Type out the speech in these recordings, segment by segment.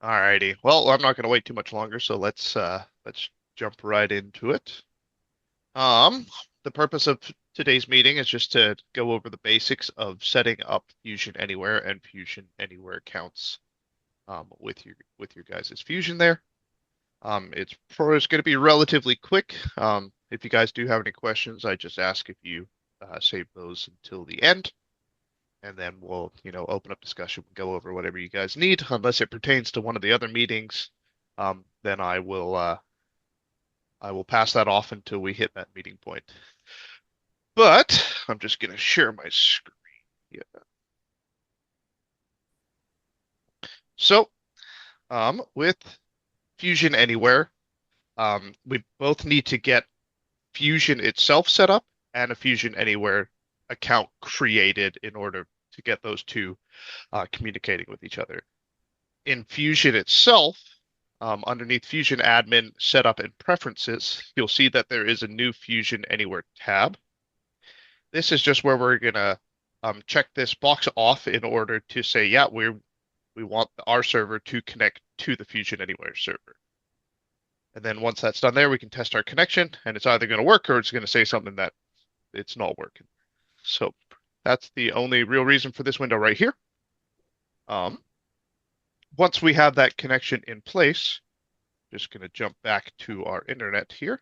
Alrighty. Well, I'm not going to wait too much longer, so let's jump right into it. Um, the purpose of today's meeting is just to go over the basics of setting up Fusion Anywhere and Fusion Anywhere accounts with your guys' Fusion there. It's going to be relatively quick. If you guys do have any questions, I just ask if you save those until the end, and then we'll, open up discussion, go over whatever you guys need, unless it pertains to one of the other meetings. Then I will pass that off until we hit that meeting point. But I'm just gonna share my screen. Yeah. So, with Fusion Anywhere, we both need to get Fusion itself set up and a Fusion Anywhere account created in order to get those two communicating with each other. In Fusion itself, underneath Fusion Admin Setup and Preferences, you'll see that there is a new Fusion Anywhere tab. This is just where we're gonna check this box off in order to say, yeah, we want our server to connect to the Fusion Anywhere server. And then once that's done there, we can test our connection, and it's either going to work or it's going to say something that it's not working. So that's the only real reason for this window right here. Um, Once we have that connection in place, just going to jump back to our internet here.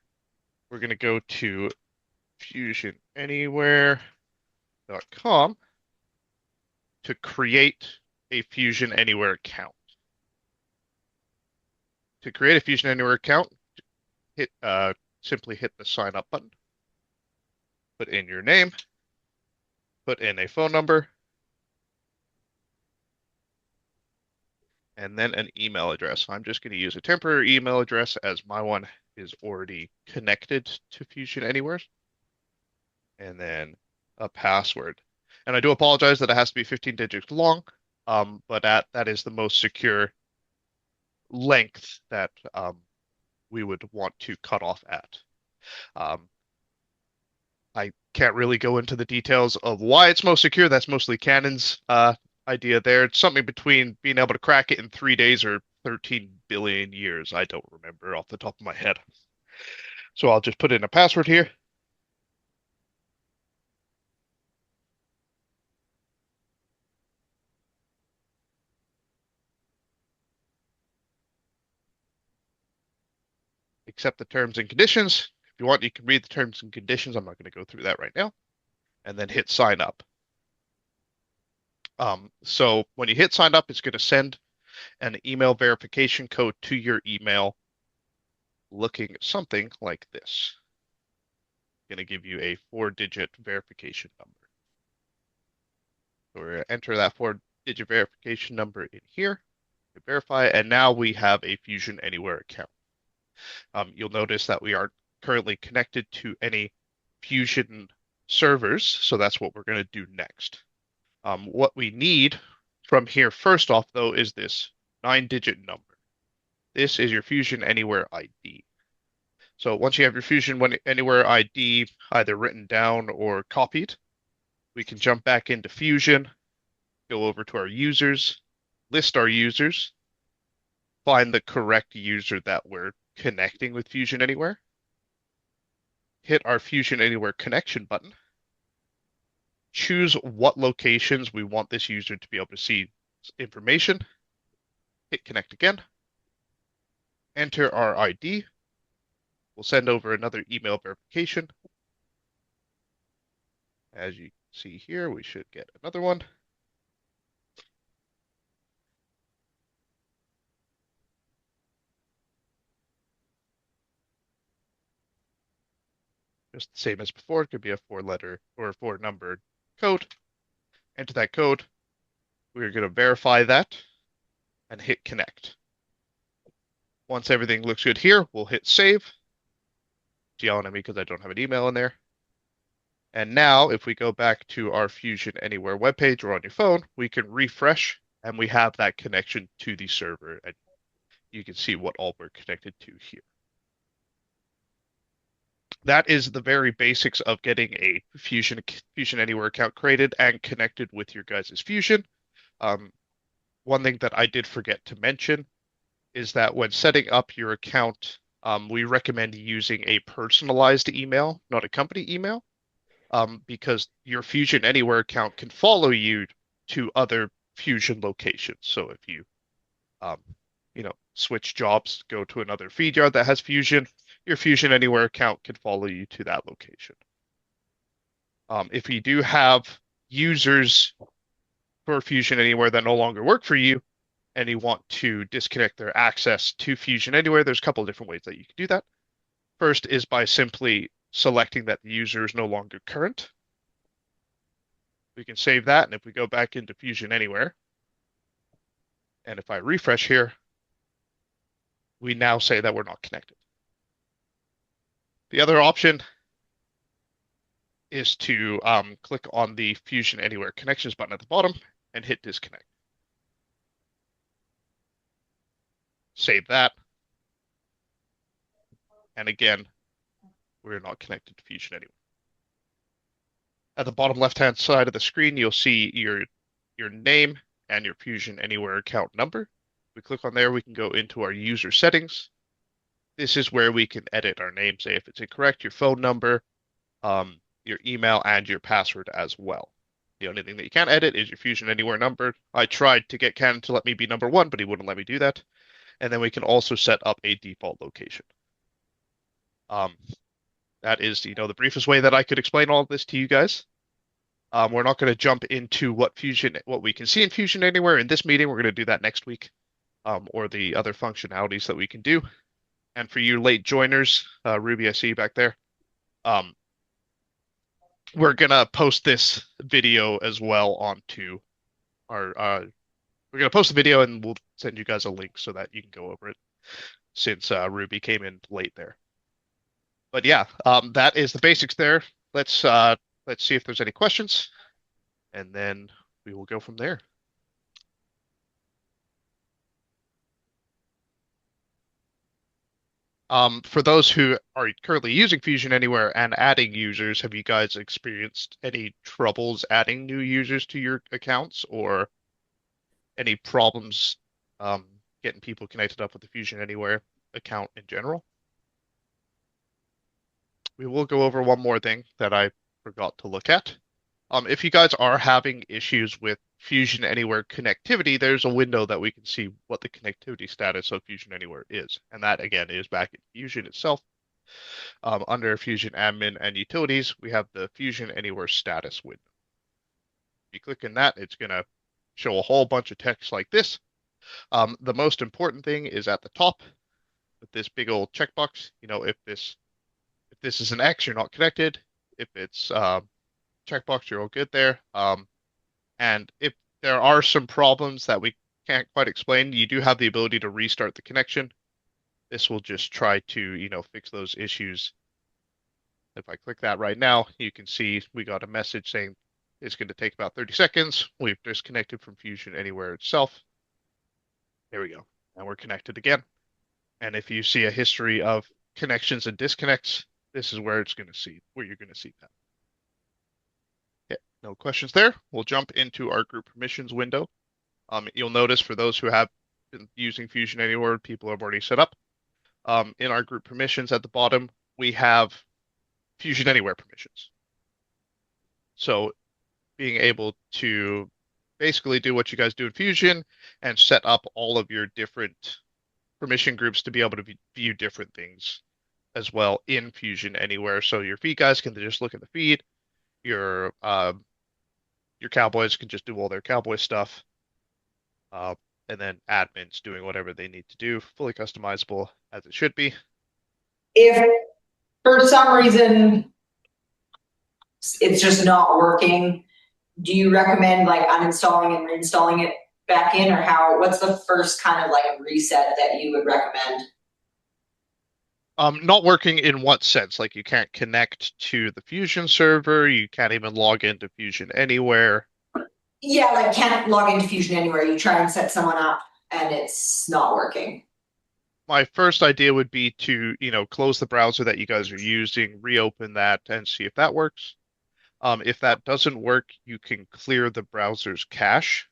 We're going to go to fusionanywhere.com to create a Fusion Anywhere account. To create a Fusion Anywhere account, simply hit the sign up button, put in your name, put in a phone number, and then an email address. I'm just going to use a temporary email address as my one is already connected to Fusion Anywhere, and then a password. And I do apologize that it has to be 15 digits long, but that is the most secure length that we would want to cut off at. Um, I can't really go into the details of why it's most secure. That's mostly Canon's idea there. It's something between being able to crack it in 3 days or 13 billion years. I don't remember off the top of my head. So I'll just put in a password here. Accept the terms and conditions. If you want, you can read the terms and conditions. I'm not going to go through that right now. And then hit sign up. So when you hit sign up, it's going to send an email verification code to your email looking something like this. Going to give you a 4-digit verification number. So we're going to enter that 4-digit verification number in here, verify, and now we have a Fusion Anywhere account. You'll notice that we aren't currently connected to any Fusion servers, so that's what we're going to do next. What we need from here first off, though, is this 9-digit number. This is your Fusion Anywhere ID. So once you have your Fusion Anywhere ID either written down or copied, we can jump back into Fusion, go over to our users, list our users, find the correct user that we're connecting with Fusion Anywhere, hit our Fusion Anywhere connection button, choose what locations we want this user to be able to see information, hit connect again, enter our ID. We'll send over another email verification. As you see here, we should get another one. Just the same as before. It could be a 4-letter or a 4-number code. Enter that code. We're going to verify that and hit connect. Once everything looks good here, we'll hit save. It's yelling at me because I don't have an email in there. And now if we go back to our Fusion Anywhere webpage or on your phone, we can refresh and we have that connection to the server. And you can see what all we're connected to here. That is the very basics of getting a Fusion Anywhere account created and connected with your guys' Fusion. One thing that I did forget to mention is that when setting up your account, we recommend using a personalized email, not a company email, because your Fusion Anywhere account can follow you to other Fusion locations. So if you, um, switch jobs, go to another feed yard that has Fusion, your Fusion Anywhere account can follow you to that location. If you do have users for Fusion Anywhere that no longer work for you, and you want to disconnect their access to Fusion Anywhere, there's a couple of different ways that you can do that. First is by simply selecting that the user is no longer current. We can save that, and if we go back into Fusion Anywhere, and if I refresh here, we now say that we're not connected. The other option is to click on the Fusion Anywhere Connections button at the bottom and hit disconnect. Save that. And again, we're not connected to Fusion Anywhere. At the bottom left-hand side of the screen, you'll see your name and your Fusion Anywhere account number. We click on there, we can go into our user settings. This is where we can edit our name, say if it's incorrect, your phone number, your email, and your password as well. The only thing that you can't edit is your Fusion Anywhere number. I tried to get Canon to let me be number 1, but he wouldn't let me do that. And then we can also set up a default location. That is, the briefest way that I could explain all of this to you guys. We're not going to jump into what we can see in Fusion Anywhere in this meeting. We're going to do that next week, or the other functionalities that we can do. And for you late joiners, Ruby, I see you back there. We're gonna post this video as well onto our. We're gonna post the video and we'll send you guys a link so that you can go over it, since Ruby came in late there. But yeah, that is the basics there. Let's see if there's any questions, and then we will go from there. For those who are currently using Fusion Anywhere and adding users, have you guys experienced any troubles adding new users to your accounts, or any problems getting people connected up with the Fusion Anywhere account in general? We will go over one more thing that I forgot to look at. If you guys are having issues with Fusion Anywhere connectivity, there's a window that we can see what the connectivity status of Fusion Anywhere is. And that, again, is back in Fusion itself. Under Fusion Admin and Utilities, we have the Fusion Anywhere status window. If you click in that, it's going to show a whole bunch of text like this. The most important thing is at the top with this big old checkbox. If this is an X, you're not connected. If it's checkbox, you're all good there. And if there are some problems that we can't quite explain, you do have the ability to restart the connection. This will just try to, fix those issues. If I click that right now, you can see we got a message saying it's going to take about 30 seconds. We've disconnected from Fusion Anywhere itself. There we go. And we're connected again. And if you see a history of connections and disconnects, this is where you're going to see that. Okay, no questions there. We'll jump into our group permissions window. You'll notice for those who have been using Fusion Anywhere, people have already set up. In our group permissions at the bottom, we have Fusion Anywhere permissions. So being able to basically do what you guys do in Fusion and set up all of your different permission groups to be able to view different things as well in Fusion Anywhere. So your feed guys can just look at the feed. Your cowboys can just do all their cowboy stuff. And then admins doing whatever they need to do, fully customizable as it should be. If for some reason it's just not working, do you recommend like uninstalling and reinstalling it back in, or what's the first kind of like reset that you would recommend? Not working in what sense? Like you can't connect to the Fusion server, you can't even log into Fusion Anywhere. Yeah, like can't log into Fusion Anywhere. You try and set someone up and it's not working. My first idea would be to, close the browser that you guys are using, reopen that, and see if that works. If that doesn't work, you can clear the browser's cache.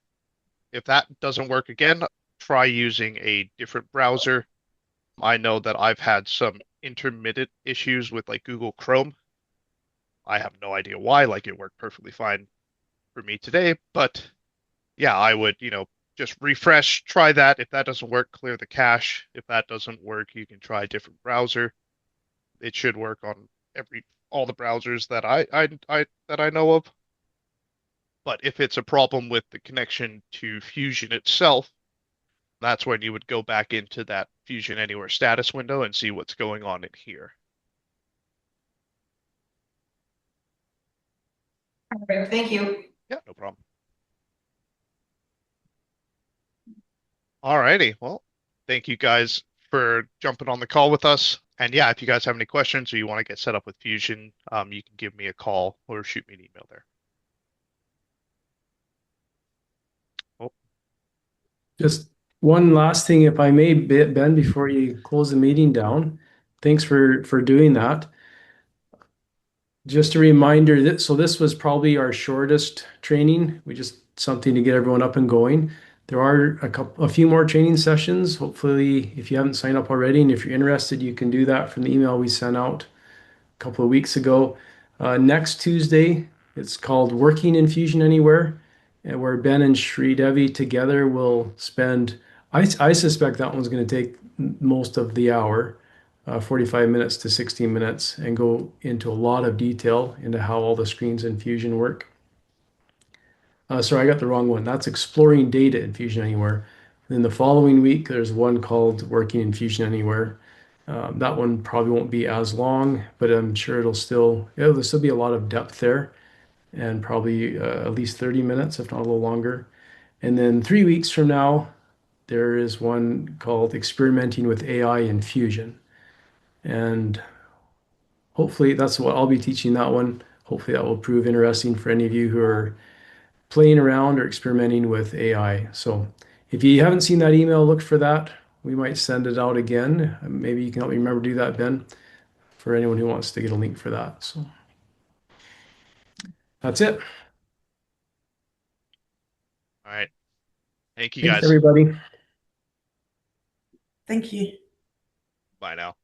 If that doesn't work again, try using a different browser. I know that I've had some intermittent issues with like Google Chrome. I have no idea why, like it worked perfectly fine for me today, but yeah, I would, just refresh, try that. If that doesn't work, clear the cache. If that doesn't work, you can try a different browser. It should work on all the browsers that I know of. But if it's a problem with the connection to Fusion itself, that's when you would go back into that Fusion Anywhere status window and see what's going on in here. Perfect, thank you. Yeah, no problem. Alrighty. Well, thank you guys for jumping on the call with us. And yeah, if you guys have any questions or you want to get set up with Fusion, you can give me a call or shoot me an email there. Oh, Just one last thing, if I may, Ben, before you close the meeting down. Thanks for doing that. Just a reminder that this was probably our shortest training. We just something to get everyone up and going. There are a few more training sessions. Hopefully, if you haven't signed up already, and if you're interested, you can do that from the email we sent out a couple of weeks ago. Next Tuesday, it's called Working in Fusion Anywhere, and where Ben and Sri Devi together will spend. I suspect that one's going to take most of the hour, 45 minutes to 16 minutes, and go into a lot of detail into how all the screens in Fusion work. Sorry, I got the wrong one. That's Exploring Data in Fusion Anywhere. Then the following week, there's one called Working in Fusion Anywhere. That one probably won't be as long, but I'm sure there'll still be a lot of depth there, and probably at least 30 minutes, if not a little longer. And then 3 weeks from now, there is one called Experimenting with AI in Fusion. And hopefully that's what I'll be teaching that one. Hopefully that will prove interesting for any of you who are playing around or experimenting with AI. So if you haven't seen that email, look for that. We might send it out again. Maybe you can help me remember to do that, Ben, for anyone who wants to get a link for that. So that's it. all right. Thank you Thanks, guys. everybody. Thank you. Bye now.